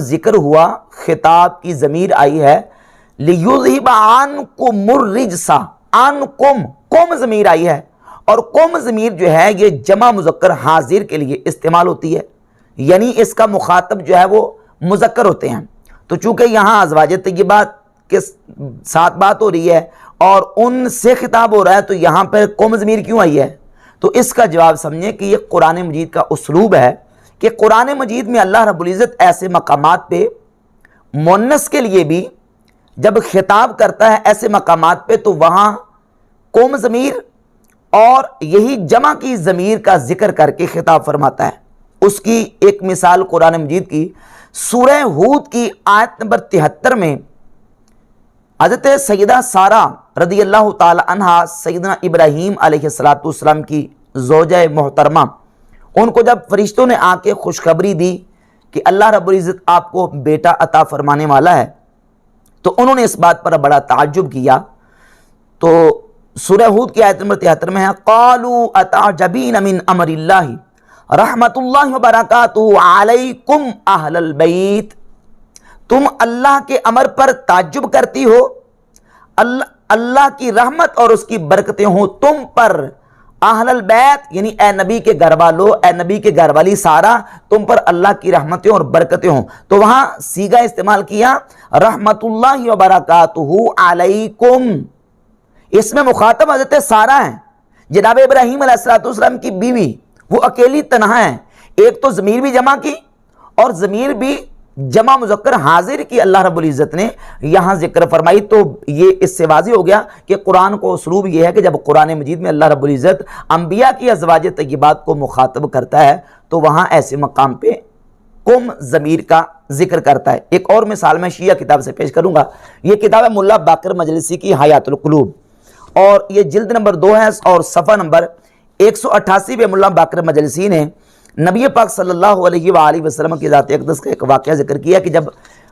जिक्र हुआ, खिताब की ज़मीर आई है, लियुज़हिबा अन्कुमुर रिजसा, अन्कुम, कुम ज़मीर आई है, और कुम ज़मीर जो है ये जमा मुज़क्कर हाजिर के लिए इस्तेमाल होती है, यानी इसका मुखातब जो है वो मुज़क्कर होते हैं। तो चूँकि यहाँ अज़वाज तय्यबात के साथ बात हो रही है और उनसे खिताब हो रहा है, तो यहाँ पर कुम ज़मीर क्यों आई है? तो इसका जवाब समझें कि ये कुरान मजीद का उसलूब है कि कुरान मजीद में अल्लाह रब्बुल इज़्ज़त ऐसे मकामात पे मुन्नस के लिए भी जब खिताब करता है, ऐसे मकामात पे, तो वहाँ कुम ज़मीर और यही जमा की ज़मीर का जिक्र करके खिताब फरमाता है। उसकी एक मिसाल कुरान मजीद की सूरह हूद की आयत नंबर 73 में हज़रत सैयदा सारा रज़ी अल्लाह ताला अन्हा, सैयदना इब्राहीम अलैहिस्सलातु वस्सलाम की ज़ौजा मोहतरमा, उनको जब फरिश्तों ने आके खुशखबरी दी कि अल्लाह रब्बुल इज़्ज़त आपको बेटा अता फरमाने वाला है, तो उन्होंने इस बात पर बड़ा ताज्जुब किया। तो सूरह हूद की आयत नंबर 73 में है, क़ालू अताजबीन मिन अमरिल्लाहि रहमतुल्लाहि व बरकातुहु अलैकुम अहलल बैत, तुम अल्लाह के अमर पर ताज्जुब करती हो, अल्लाह की रहमत और उसकी बरकतें हो तुम पर, अहलल बैत यानी ए नबी के घर वालों, ए नबी के घर वाली सारा, तुम पर अल्लाह की रहमतें और बरकतें हों। तो वहां सीगा इस्तेमाल किया रहमतुल्लाहि व बरकातुहु अलैकुम, इसमें मुखातब हज़रत सारा है, जनाब इब्राहीम अलैहिस्सलाम की बीवी, वो अकेली तन्हा है। एक तो ज़मीर भी जमा की और ज़मीर भी जमा मुज़क्कर हाजिर की अल्लाह रब्बुल इज़्ज़त ने यहाँ जिक्र फरमाई। तो ये इससे वाज़ी हो गया कि कुरान को उसलूब ये है कि जब कुरान मजीद में अल्लाह रब्बुल इज़्ज़त अंबिया की अज़वाज तय्यबात को मुखातब करता है, तो वहाँ ऐसे मकाम पे कुम ज़मीर का जिक्र करता है। एक और मिसाल मैं शिया किताब से पेश करूँगा। ये किताब है मुल्ला बाकर मजलिसी की हयातुल कुलूब, और ये जिल्द नंबर 2 है और सफ़ा नंबर 188 पे मुल्ला बाकर मजलिसी ने नबी पाक सल्लल्लाहु अलैहि वसल्लम की ज़ात अक़दस का एक वाक़या ज़िक्र किया कि जब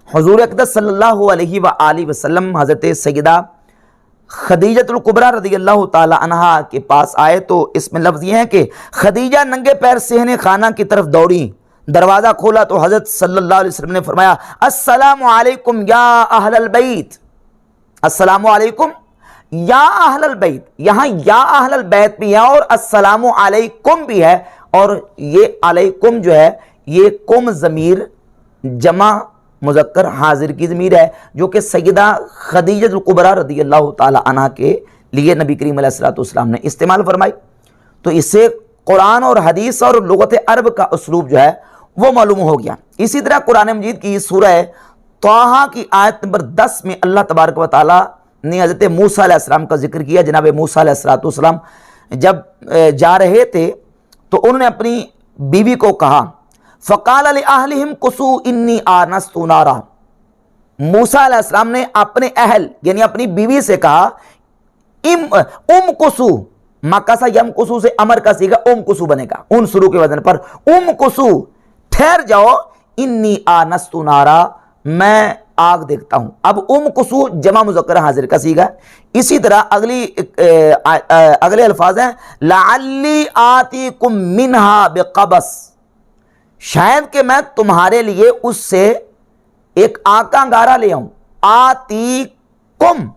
हुज़ूर अक़दस सल्लल्लाहु अलैहि वसल्लम हज़रत सैयदा खदीजतुल कुबरा रज़ियल्लाहु ताला अन्हा के पास आए, तो इसमें लफ्ज़ ये है कि खदीजा नंगे पैर सहने खाना की तरफ दौड़ी, दरवाज़ा खोला तो हज़रत सल्लल्लाहु अलैहि वसल्लम ने फरमाया अस्सलामु अलैकुम या अहलल बैत, अस्सलामु अलैकुम या अहलल बैत। यहाँ या अहलल बैत भी है और अस्सलामु अलैकुम भी है, और ये अलैकुम जो है ये कुम ज़मीर जमा मुज़क्कर हाजिर की ज़मीर है, जो कि सैयदा खदीजतुल कुबरा रज़ियल्लाहु ताला अन्हा के लिए नबी करीम अलैहिस्सलातु वस्सलाम ने इस्तेमाल फरमाई। तो इससे कुरान और हदीस और लुगत अरब का उसलूब जो है वो मालूम हो गया। इसी तरह कुरान मजीद की सूरह ताहा की आयत नंबर 10 में अल्लाह तबारक व तआला ने हज़रत मूसा अलैहिस्सलाम का जिक्र किया। जनाब मूसा अलैहिस्सलातु वस्सलाम जब जा रहे थे तो उन्होंने अपनी बीवी को कहा, फ़क़ाल लिअहलिहिम कुसू इन्नी आनस्तु नारा, मूसा अलैहिस्सलाम ने अपने अहल यानी अपनी बीवी से कहा, कुसू, मकासा यम कुसू से अमर का सीगा कुसू बनेगा उन शुरू के वजन पर, कुसू ठहर जाओ, इन्नी आनस्तु नारा, मैं आग देखता हूं। अब कुसू जमा मुज़क्कर हाजिर का सीगा। इसी तरह अगले अल्फाज हैं लअल्ली आतीकुम मिनहा बिक़बस, शायद कि मैं तुम्हारे लिए उससे एक आका अंगारा ले आऊं। आतीकुम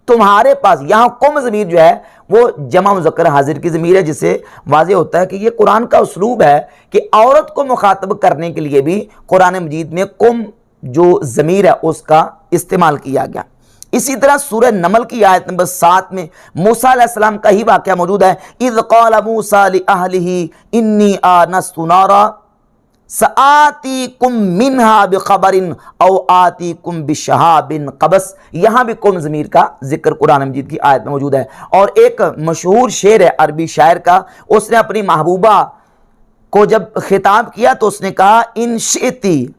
तुम्हारे पास, यहां कुम ज़मीर जो है वो जमा मुज़क्कर हाजिर की ज़मीर है, जिससे वाज़े होता है कि ये कुरान का उसलूब है कि औरत को मुखातब करने के लिए भी कुरान मजीद में कुम जो ज़मीर है उसका इस्तेमाल किया गया। इसी तरह सूरह नमल की आयत नंबर 7 में मूसा अलैहिस्सलाम का ही वाक़या मौजूद है। इज़ क़ाल मूसा लिअहलिही इन्नी आनस्तु नारा सआतीकुम मिनहा बिख़बरिन औ आतीकुम बिशहाबिन क़बस, यहाँ भी कुम ज़मीर का जिक्र कुरान मजीद की आयत में मौजूद है। और एक मशहूर शेर है अरबी शायर का, उसने अपनी महबूबा को जब खिताब किया तो उसने कहा इन शिअती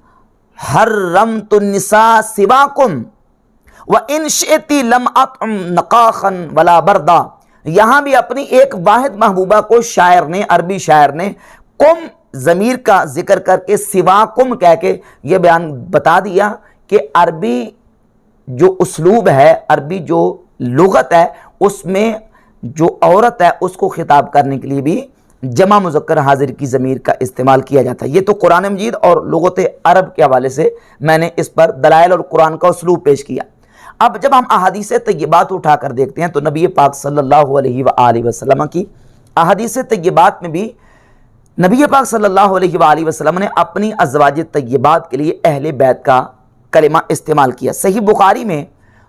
हर्रमतु निसा सिवाकुम व इन शिअती लम अतअम नकाखन वला बरदा। यहाँ भी अपनी एक वाहिद महबूबा को शायर ने, अरबी शायर ने कुम ज़मीर का जिक्र करके सिवाकुम कह के ये बयान बता दिया कि अरबी जो उसलूब है, अरबी जो लुगत है, उसमें जो औरत है उसको खिताब करने के लिए भी जमा मुज़क्कर हाजिर की ज़मीर का इस्तेमाल किया जाता है। ये तो कुरान मजीद और लुग़त अरब के हवाले से मैंने इस पर दलाइल और कुरान का उसलूब पेश किया। अब जब हम अहादीस तय्यबात उठाकर देखते हैं तो नबी पाक सल्लल्लाहु अलैहि वसल्लम की अहादीस तय्यबात में भी नबी पाक सल्लल्लाहु अलैहि वसल्लम ने अपनी अज़वाज तय्यबात के लिए अहले बैत का कलिमा इस्तेमाल किया। सही बुखारी में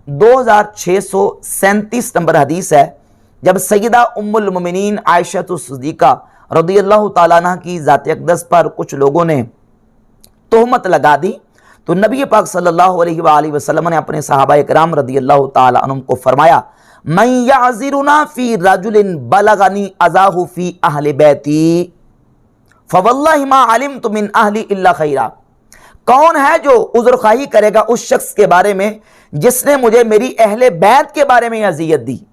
2637 नंबर हदीस है, जब सैयदा उम्मुल मोमिनीन आयशा सिद्दीक़ा रज़ियल्लाहु ताला अन्हा की ज़ात अक़दस पर कुछ लोगों ने तोहमत लगा दी तो नबी पाक सल्लल्लाहु अलैहि वसल्लम ने अपने सहाबा इकराम रज़ियल्लाहु ताला अन्हुम को फरमाया, मन याज़िरुना फ़ी रजुलिन बलगनी अज़ाहु फ़ी अहले बैती फ़वल्लाहि मा अलिमतु मिन अहली इल्ला खैरा। कौन है जो उज़्र ख़ाही करेगा उस शख्स के बारे में जिसने मुझे मेरी अहले बैत के बारे में अज़ियत दी।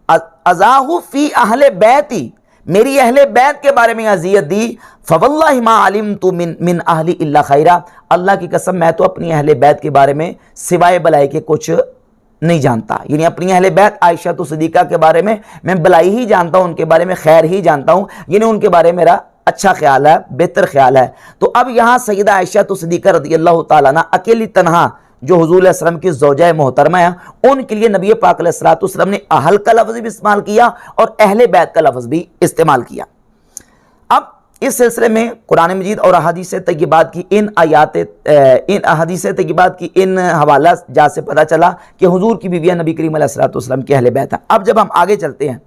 अज़ाहु फ़ी अहले बैती, मेरी अहले बैत के बारे में अज़ियत दी। फ़वल्लाहि मा अलिमतु मिन अहली इल्ला खैरा, अल्लाह की कसम मैं तो अपनी अहले बैत के बारे में सिवाय भलाई के कुछ नहीं जानता। यानी अपनी अहले बैत आयशा सिद्दीक़ा के बारे में मैं भलाई ही जानता हूँ, उनके बारे में खैर ही जानता हूँ, यानी उनके बारे में मेरा अच्छा ख्याल है, बेहतर ख्याल है। तो अब यहाँ सैयदा आयशा सिद्दीक़ा रज़ियल्लाहु ताला अन्हा अकेली तनहा जो हुज़ूर अस्सलाम की ज़ौजा मोहतरमा है, उनके लिए नबी पाक अलैहिस्सलातु वस्सलाम ने अहल का लफ्ज़ भी इस्तेमाल किया और अहले बैत का लफ्ज़ भी इस्तेमाल किया। अब इस सिलसिले में कुरान मजीद और अहादीस तय्यबात की इन अहादीस तय्यबात की इन हवाला जा से पता चला कि हुज़ूर की बीवियाँ नबी करीम अलैहिस्सलातु वस्सलाम की अहले बैत हैं। अब जब हम आगे चलते हैं